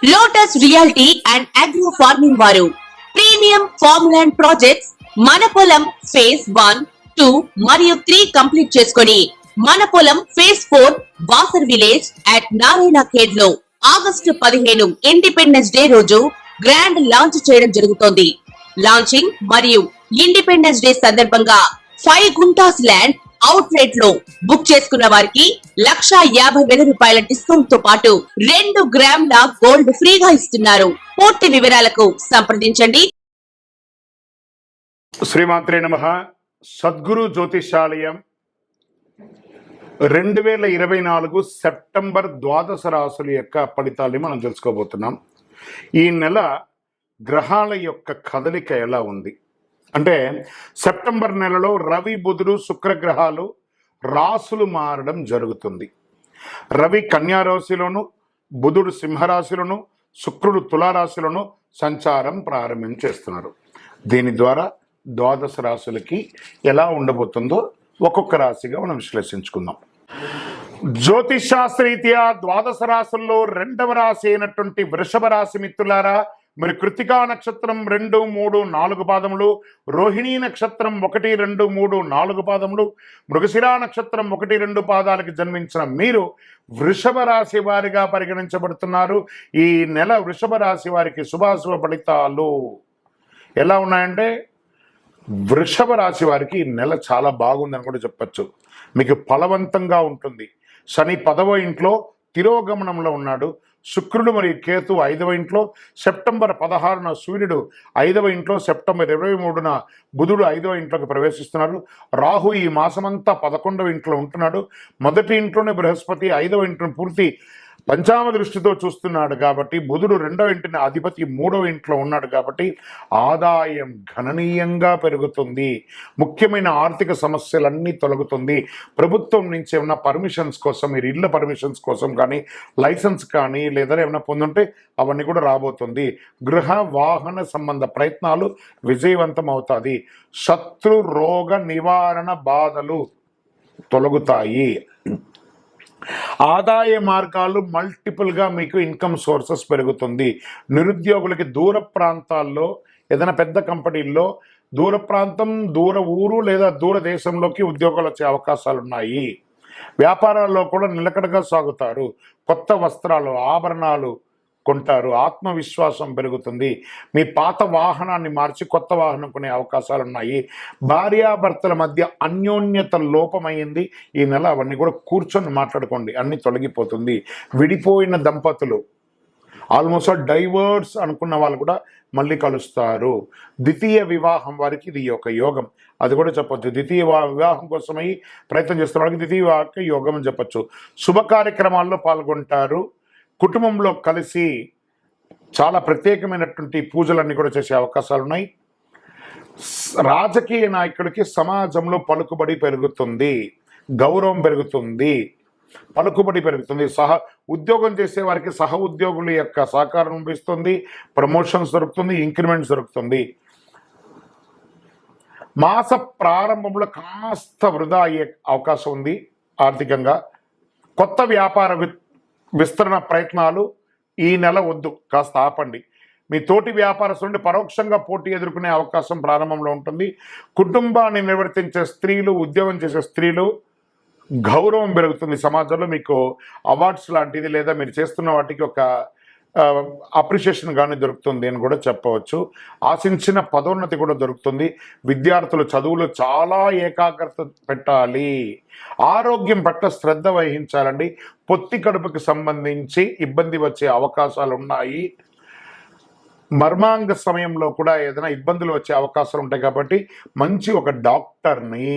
Lotus reality and agro farming వారు premium farm land projects మన పొలం ఫేజ్ 1, 2 మరియు 3 కంప్లీట్ చేసుకొని మన పొలం phase 4 Wasar village at Narayana Khed లో ఆగస్టు 15 ఇండిపెండెన్స్ డే రోజు గ్రాండ్ లాంచ్ చేయడం జరుగుతోంది. లాంచింగ్ మరియు ఇండిపెండెన్స్ డే సందర్భంగా 5 గుంటాస్ ల్యాండ్ అవుట్ రేట్ లో బుక్ చేసుకున్న వారికి ₹1,50,000 డిస్కౌంట్ తో పాటు 2 గ్రాముల గోల్డ్ ఫ్రీగా ఇస్తున్నారు. పూర్తి వివరాలకు సంప్రదించండి. శ్రీమాత్రే నమః. సద్గురు జ్యోతిషాలయం 2024 సెప్టెంబర్ ద్వాదశ రాశుల యొక్క ఫలితాన్ని మనం తెలుసుకోబోతున్నాం. ఈ నెల గ్రహాల యొక్క కదలిక ఎలా ఉంది అంటే సెప్టెంబర్ నెలలో రవి, బుధుడు, శుక్రగ్రహాలు రాశులు మారడం జరుగుతుంది. రవి కన్యా రాశిలోను, బుధుడు సింహరాశిలోను, శుక్రుడు తులారాశిలోను సంచారం ప్రారంభించేస్తున్నారు. దీని ద్వారా ద్వాదశ రాశులకి ఎలా ఉండబోతుందో ఒక్కొక్క రాశిగా మనం విశ్లేషించుకుందాం. జ్యోతిష్ శాస్త్రరీత్యా ద్వాదశ రాశుల్లో 2వ రాశి అయినటువంటి వృషభ రాశి మిత్రులారా, మరి కృతికా నక్షత్రం 2, 3, 4 పాదములు, రోహిణీ నక్షత్రం 1, 2, 3, 4 పాదములు, మృగశిరా నక్షత్రం 1, 2 పాదాలకు జన్మించిన మీరు వృషభ రాశి వారిగా పరిగణించబడుతున్నారు. ఈ నెల వృషభ రాశి వారికి శుభాశుభ ఫలితాలు ఎలా ఉన్నాయంటే, వృషభ రాశి వారికి ఈ నెల చాలా బాగుందని కూడా చెప్పచ్చు. మీకు ఫలవంతంగా ఉంటుంది. శని 10వ ఇంట్లో తిరోగమనంలో ఉన్నాడు. శుక్రుడు మరియు కేతు 5వ ఇంట్లో, సెప్టెంబర్ 16న సూర్యుడు 5వ ఇంట్లో, సెప్టెంబర్ 23న బుధుడు 5వ ఇంట్లోకి ప్రవేశిస్తున్నారు. రాహు ఈ మాసమంతా 11వ ఇంట్లో ఉంటున్నాడు. మొదటి ఇంట్లోనే బృహస్పతి 5వ ఇంట్లో పూర్తి పంచామ దృష్టితో చూస్తున్నాడు కాబట్టి, బుధుడు 2వ ఇంటిని అధిపతి 3వ ఇంట్లో ఉన్నాడు కాబట్టి ఆదాయం గణనీయంగా పెరుగుతుంది. ముఖ్యమైన ఆర్థిక సమస్యలన్నీ తొలగుతుంది. ప్రభుత్వం నుంచి ఏమైనా పర్మిషన్స్ కోసం, మీరు ఇళ్ళ పర్మిషన్స్ కోసం కానీ, లైసెన్స్ కానీ లేదా ఏమైనా పొందుంటే అవన్నీ కూడా రాబోతుంది. గృహ వాహన సంబంధ ప్రయత్నాలు విజయవంతం అవుతుంది. శత్రు రోగ నివారణ బాధలు తొలగుతాయి. ఆదాయ మార్గాలు మల్టిపుల్గా మీకు ఇన్కమ్ సోర్సెస్ పెరుగుతుంది. నిరుద్యోగులకి దూర ప్రాంతాల్లో ఏదైనా పెద్ద కంపెనీల్లో దూర ప్రాంతం, దూర ఊరు లేదా దూర దేశంలోకి ఉద్యోగాలు వచ్చే అవకాశాలు ఉన్నాయి. వ్యాపారాల్లో కూడా నిలకడగా సాగుతారు. కొత్త వస్త్రాలు, ఆభరణాలు కొంటారు. ఆత్మవిశ్వాసం పెరుగుతుంది. మీ పాత వాహనాన్ని మార్చి కొత్త వాహనం కొనే అవకాశాలు ఉన్నాయి. భార్యాభర్తల మధ్య అన్యోన్యత లోపమైంది ఈ నెల. అవన్నీ కూడా కూర్చొని మాట్లాడుకోండి, అన్నీ తొలగిపోతుంది. విడిపోయిన దంపతులు, ఆల్మోస్ట్ డైవర్స్ అనుకున్న వాళ్ళు కూడా మళ్ళీ కలుస్తారు. ద్వితీయ వివాహం వారికి ఇది ఒక యోగం, అది కూడా చెప్పచ్చు. ద్వితీయ వివాహం కోసమై ప్రయత్నం చేస్తున్న వాళ్ళకి ద్వితీయ వివాహ యోగం అని చెప్పచ్చు. శుభ కార్యక్రమాల్లో పాల్గొంటారు. కుటుంబంలో కలిసి చాలా ప్రత్యేకమైనటువంటి పూజలన్నీ కూడా చేసే అవకాశాలు ఉన్నాయి. రాజకీయ నాయకుడికి సమాజంలో పలుకుబడి పెరుగుతుంది, గౌరవం పెరుగుతుంది, పలుకుబడి పెరుగుతుంది. ఉద్యోగం చేసే వారికి సహ ఉద్యోగుల యొక్క సహకారం లభిస్తుంది. ప్రమోషన్స్ దొరుకుతుంది, ఇంక్రిమెంట్స్ దొరుకుతుంది. మాస ప్రారంభంలో కాస్త వృధా అయ్యే అవకాశం ఉంది ఆర్థికంగా. కొత్త వ్యాపార విస్తరణ ప్రయత్నాలు ఈ నెల వద్దు, కాస్త ఆపండి. మీ తోటి వ్యాపారస్తుల నుండి పరోక్షంగా పోటీ ఎదుర్కొనే అవకాశం ప్రారంభంలో ఉంటుంది. కుటుంబాన్ని నిర్వర్తించే స్త్రీలు, ఉద్యోగం చేసే స్త్రీలు గౌరవం పెరుగుతుంది. సమాజంలో మీకు అవార్డ్స్ లాంటిది లేదా మీరు చేస్తున్న వాటికి ఒక అప్రిషియేషన్ కానీ దొరుకుతుంది అని కూడా చెప్పవచ్చు. ఆశించిన పదోన్నతి కూడా దొరుకుతుంది. విద్యార్థులు చదువులో చాలా ఏకాగ్రత పెట్టాలి. ఆరోగ్యం పట్ల శ్రద్ధ వహించాలండి. పొత్తి కడుపుకి సంబంధించి ఇబ్బంది వచ్చే అవకాశాలు ఉన్నాయి. మర్మాంగ సమయంలో కూడా ఏదైనా ఇబ్బందులు వచ్చే అవకాశాలు ఉంటాయి కాబట్టి మంచి ఒక డాక్టర్ని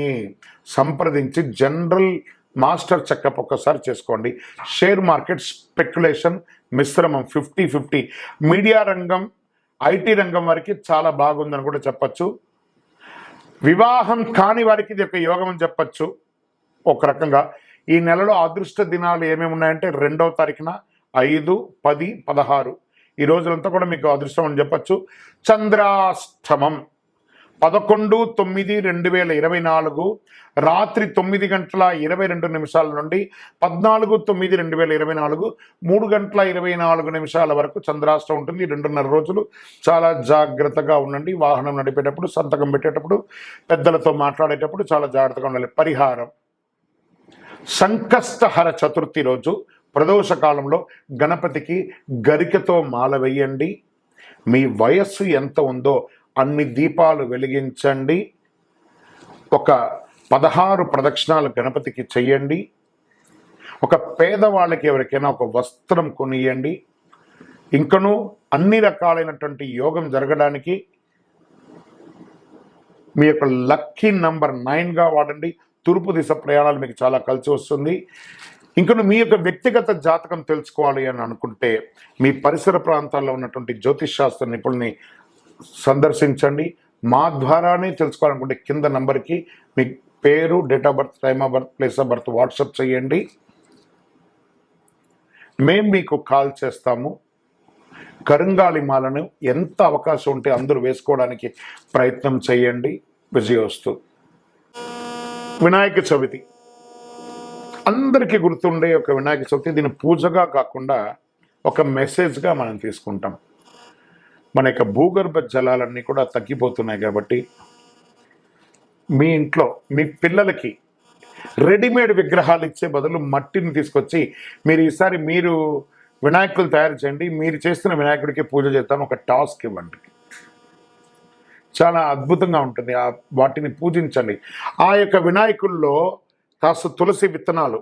సంప్రదించి జనరల్ మాస్టర్ చెకప్ ఒక్కసారి చేసుకోండి. షేర్ మార్కెట్ స్పెక్యులేషన్ మిశ్రమం 50-50. మీడియా రంగం, ఐటీ రంగం వారికి చాలా బాగుందని కూడా చెప్పచ్చు. వివాహం కాని వారికి ఇది ఒక యోగం అని చెప్పచ్చు. ఒక రకంగా ఈ నెలలో అదృష్ట దినాలు ఏమేమి ఉన్నాయంటే 2వ తారీఖున 5, 10, 16 ఈ రోజులంతా కూడా మీకు అదృష్టం అని చెప్పచ్చు. చంద్రాష్టమం 11/9/2024 రాత్రి 9:22 నుండి 14/9/2024 3:24 వరకు చంద్రాష్టం ఉంటుంది. 2.5 రోజులు. చాలా జాగ్రత్తగా ఉండండి. వాహనం నడిపేటప్పుడు, సంతకం పెట్టేటప్పుడు, పెద్దలతో మాట్లాడేటప్పుడు చాలా జాగ్రత్తగా ఉండాలి. పరిహారం: సంకష్టహర చతుర్థి రోజు ప్రదోష కాలంలో గణపతికి గరికతో మాల వేయండి. మీ వయస్సు ఎంత ఉందో అన్ని దీపాలు వెలిగించండి. ఒక 16 ప్రదక్షిణాలు గణపతికి చెయ్యండి. ఒక పేదవాళ్ళకి ఎవరికైనా ఒక వస్త్రం కొనియండి. ఇంకనూ అన్ని రకాలైనటువంటి యోగం జరగడానికి మీ యొక్క లక్కీ నంబర్ 9గా వాడండి. తూర్పు దిశ ప్రయాణాలు మీకు చాలా కలిసి వస్తుంది. ఇంకను మీ యొక్క వ్యక్తిగత జాతకం తెలుసుకోవాలి అని అనుకుంటే మీ పరిసర ప్రాంతాల్లో ఉన్నటువంటి జ్యోతిష్ శాస్త్ర నిపుణుల్ని సందర్శించండి. మా ద్వారానే తెలుసుకోవాలనుకుంటే కింద నంబర్కి మీ పేరు, date of birth, time of birth, place of birth WhatsApp చేయండి. మేము మీకు కాల్ చేస్తాము. కరుంగాలి మాలను ఎంత అవకాశం ఉంటే అందరూ వేసుకోవడానికి ప్రయత్నం చేయండి. విజయోస్తు. వినాయక చవితి అందరికీ గుర్తుండే ఒక వినాయక చవితి. దీన్ని పూజగా కాకుండా ఒక మెసేజ్గా మనం తీసుకుంటాం. మన యొక్క భూగర్భ జలాలన్నీ కూడా తగ్గిపోతున్నాయి కాబట్టి మీ ఇంట్లో మీ పిల్లలకి రెడీమేడ్ విగ్రహాలు ఇచ్చే బదులు మట్టిని తీసుకొచ్చి ఈసారి మీరు వినాయకులు తయారు చేయండి. మీరు చేస్తున్న వినాయకుడికి పూజ చేస్తాను ఒక టాస్క్ ఇవ్వండి. చాలా అద్భుతంగా ఉంటుంది. వాటిని పూజించండి. ఆ యొక్క వినాయకుల్లో కాస్త తులసి విత్తనాలు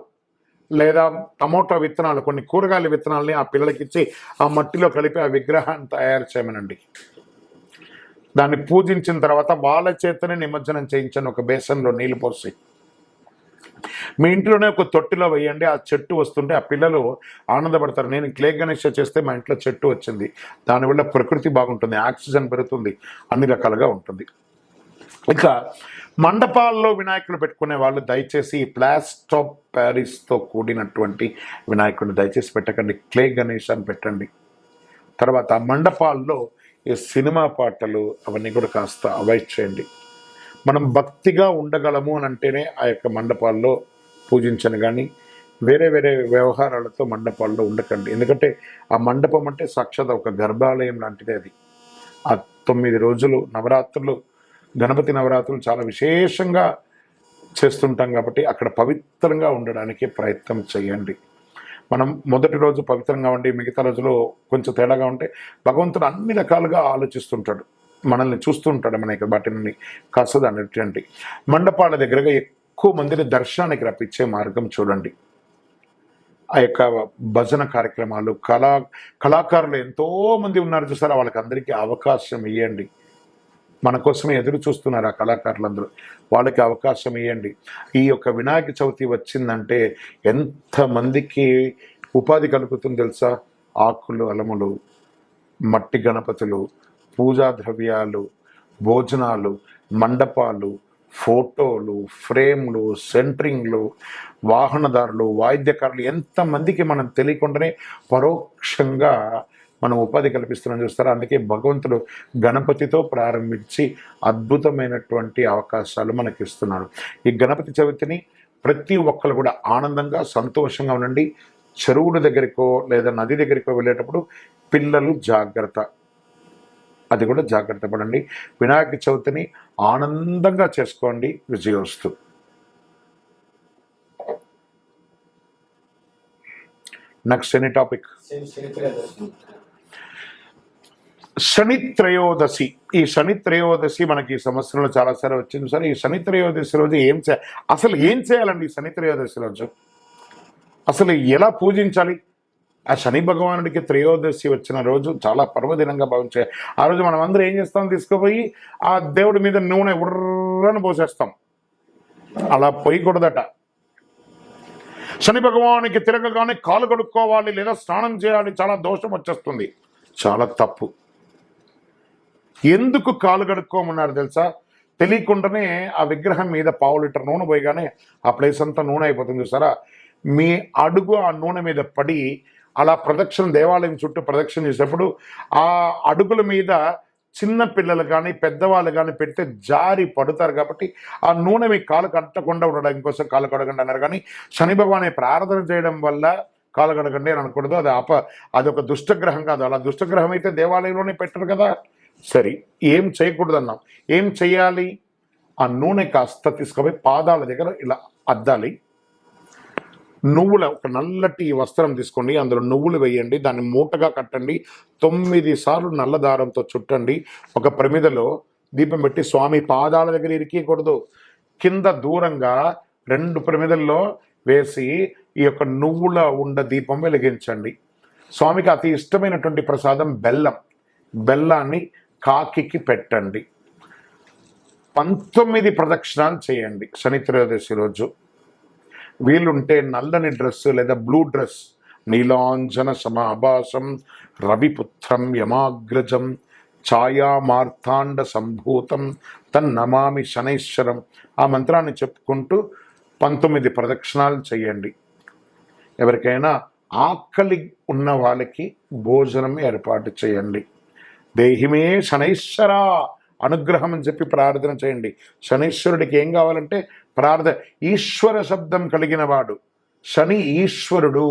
లేదా టమోటా విత్తనాలు, కొన్ని కూరగాయల విత్తనాలని ఆ పిల్లలకి ఇచ్చి ఆ మట్టిలో కలిపి ఆ విగ్రహాన్ని తయారు చేయమనండి. దాన్ని పూజించిన తర్వాత వాళ్ళ చేతనే నిమజ్జనం చేయించండి. ఒక బేసన్లో నీళ్లు పోసి మీ ఇంట్లోనే ఒక తొట్టిలో వేయండి. ఆ చెట్టు వస్తుంటే ఆ పిల్లలు ఆనందపడతారు. నేను క్లే గణేష చేస్తే మా ఇంట్లో చెట్టు వచ్చింది. దానివల్ల ప్రకృతి బాగుంటుంది, ఆక్సిజన్ పెరుగుతుంది, అన్ని రకాలుగా ఉంటుంది. ఇక మండపాల్లో వినాయకులు పెట్టుకునే వాళ్ళు దయచేసి ప్లాస్టర్ ఆఫ్ ప్యారిస్తో కూడినటువంటి వినాయకుడిని దయచేసి పెట్టకండి. క్లే గణేష్ అని పెట్టండి. తర్వాత మండపాల్లో ఈ సినిమా పాటలు అవన్నీ కూడా కాస్త అవాయిడ్ చేయండి. మనం భక్తిగా ఉండగలము అని అంటేనే ఆ యొక్క మండపాల్లో పూజించను, కానీ వేరే వేరే వ్యవహారాలతో మండపాల్లో ఉండకండి. ఎందుకంటే ఆ మండపం అంటే సాక్షాత్ ఒక గర్భాలయం లాంటిది. అది ఆ 9 రోజులు నవరాత్రులు, గణపతి నవరాత్రులు చాలా విశేషంగా చేస్తుంటాం కాబట్టి అక్కడ పవిత్రంగా ఉండడానికి ప్రయత్నం చేయండి. మనం మొదటి రోజు పవిత్రంగా ఉండి మిగతా రోజులు కొంచెం తేడాగా ఉంటే భగవంతుడు అన్ని రకాలుగా ఆలోచిస్తుంటాడు, మనల్ని చూస్తుంటాడు. మన యొక్క వాటిని కాస్త దాన్ని మండపాల దగ్గరగా ఎక్కువ మందిని దర్శనానికి రప్పించే మార్గం చూడండి. ఆ యొక్క భజన కార్యక్రమాలు, కళాకారులు ఎంతోమంది ఉన్నారు చూసారా, వాళ్ళకి అందరికీ అవకాశం ఇవ్వండి. మన కోసమే ఎదురు చూస్తున్నారు ఆ కళాకారులందరూ, వాళ్ళకి అవకాశం ఇవ్వండి. ఈ యొక్క వినాయక చవితి వచ్చిందంటే ఎంతమందికి ఉపాధి కలుగుతుంది తెలుసా? ఆకులు, అలములు, మట్టి గణపతులు, పూజా ద్రవ్యాలు, భోజనాలు, మండపాలు, ఫోటోలు, ఫ్రేమ్లు, సెంటరింగ్లు, వాహనదారులు, వాయిద్యకారులు, ఎంతమందికి మనం తెలియకుండానే పరోక్షంగా మనం ఉపాధి కల్పిస్తున్నాం చూస్తారా. అందుకే భగవంతుడు గణపతితో ప్రారంభించి అద్భుతమైనటువంటి అవకాశాలు మనకి ఇస్తున్నాడు. ఈ గణపతి చవితిని ప్రతి ఒక్కరు కూడా ఆనందంగా సంతోషంగా ఉండండి. చెరువుల దగ్గరికో లేదా నది దగ్గరికో వెళ్ళేటప్పుడు పిల్లలు జాగ్రత్త, అది కూడా జాగ్రత్త పడండి. వినాయక చవితిని ఆనందంగా చేసుకోండి. విజయోస్తు. Next any topic? శని త్రయోదశి. ఈ శని త్రయోదశి మనకి ఈ సంవత్సరంలో చాలాసార్లు వచ్చింది సార్. ఈ శని త్రయోదశి రోజు అసలు ఏం చేయాలండి? ఈ శని త్రయోదశి రోజు అసలు ఎలా పూజించాలి? ఆ శని భగవానుడికి త్రయోదశి వచ్చిన రోజు చాలా పర్వదినంగా భావించే ఆ రోజు మనం అందరూ ఏం చేస్తాం? తీసుకుపోయి ఆ దేవుడి మీద నూనె ఉర్రని పోసేస్తాం. అలా పోయకూడదట. శని భగవానికి తిరగగానే కాలు కడుక్కోవాలి లేదా స్నానం చేయాలి, చాలా దోషం వచ్చేస్తుంది. చాలా తప్పు. ఎందుకు కాలు కడుక్కోమన్నారు తెలుసా? తెలియకుండానే ఆ విగ్రహం మీద 1/2 లీటర్ నూనె పోయగానే ఆ ప్లేస్ అంతా నూనె అయిపోతుంది చూసారా. మీ అడుగు ఆ నూనె మీద పడి అలా ప్రదక్షిణ, దేవాలయం చుట్టూ ప్రదక్షిణ చేసేటప్పుడు ఆ అడుగుల మీద చిన్న పిల్లలు కానీ పెద్దవాళ్ళు కానీ పెడితే జారి పడుతారు. కాబట్టి ఆ నూనె మీ కాలు కట్టకుండా ఉండడం కోసం కాలు కడగండి అన్నారు. కానీ శని భగవాన్ని ప్రార్థన చేయడం వల్ల కాలు కడగండి అని అనకూడదు. అది ఒక దుష్టగ్రహం కాదు. అలా దుష్టగ్రహం అయితే దేవాలయంలోనే పెట్టరు కదా. సరే, ఏం చేయకూడదు అన్నాం. ఏం చేయాలి? ఆ నూనె కాస్త తీసుకుపోయి పాదాల దగ్గర ఇలా అద్దాలి. నువ్వుల ఒక నల్లటి వస్త్రం తీసుకోండి, అందులో నువ్వులు వేయండి, దాన్ని మూటగా కట్టండి, 9 సార్లు నల్ల దారంతో చుట్టండి. ఒక ప్రమిదలో దీపం పెట్టి స్వామి పాదాల దగ్గర ఇరికీయకూడదు, కింద దూరంగా 2 ప్రమిదల్లో వేసి ఈ యొక్క నువ్వుల ఉండ దీపం వెలిగించండి. స్వామికి అతి ఇష్టమైనటువంటి ప్రసాదం బెల్లాన్ని కాకికి పెట్టండి. 19 ప్రదక్షిణాలు చేయండి శని త్రయోదశి రోజు. వీలుంటే నల్లని డ్రెస్ లేదా బ్లూ డ్రెస్, నీలాంజన సమాభాసం రవిపుత్రం యమాగ్రజం ఛాయా మార్తాండ సంభూతం తన్నమామి శనైశ్వరం, ఆ మంత్రాన్ని చెప్పుకుంటూ 19 ప్రదక్షిణాలు చేయండి. ఎవరికైనా ఆకలి ఉన్న వాళ్ళకి భోజనం ఏర్పాటు చేయండి. దేహిమే శనైశ్వర అనుగ్రహం అని చెప్పి ప్రార్థన చేయండి. శనీశ్వరుడికి ఏం కావాలంటే ప్రార్థన. ఈశ్వర శబ్దం కలిగిన వాడు శని ఈశ్వరుడు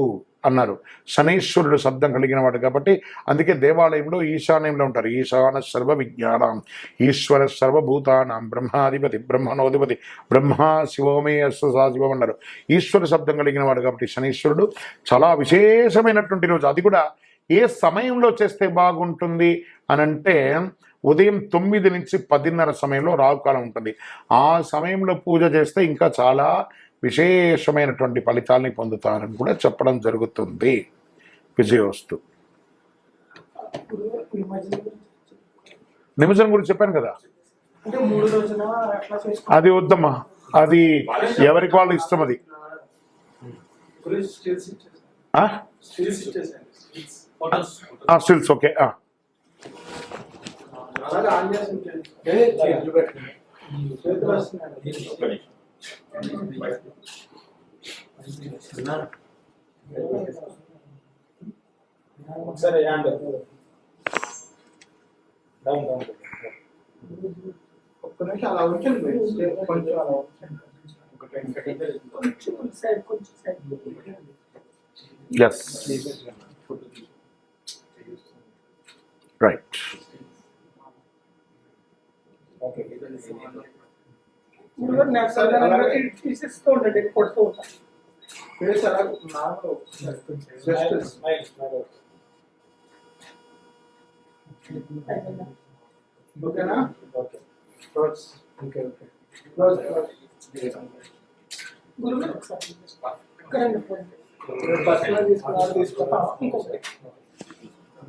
అన్నారు. శనీశ్వరుడు శబ్దం కలిగిన వాడు కాబట్టి అందుకే దేవాలయంలో ఈశాన్యంలో ఉంటారు. ఈశాన సర్వ విజ్ఞానం ఈశ్వర సర్వభూతానాం బ్రహ్మాధిపతి బ్రహ్మణోధిపతి బ్రహ్మ శివోమే శివం అన్నారు. ఈశ్వర శబ్దం కలిగిన వాడు కాబట్టి శనీశ్వరుడు చాలా విశేషమైనటువంటి రోజు. అది కూడా ఏ సమయంలో చేస్తే బాగుంటుంది అనంటే ఉదయం 9 నుంచి 10:30 సమయంలో రాహుకాలం ఉంటుంది. ఆ సమయంలో పూజ చేస్తే ఇంకా చాలా విశేషమైనటువంటి ఫలితాలని పొందుతారని కూడా చెప్పడం జరుగుతుంది. విజయోస్తు. నిమజ్జనం గురించి చెప్పాను కదా, అది వద్దమ్మా, అది ఎవరికి వాళ్ళు ఇష్టం. అది స్టిల్స్ ఓకే. Yes right. గురువు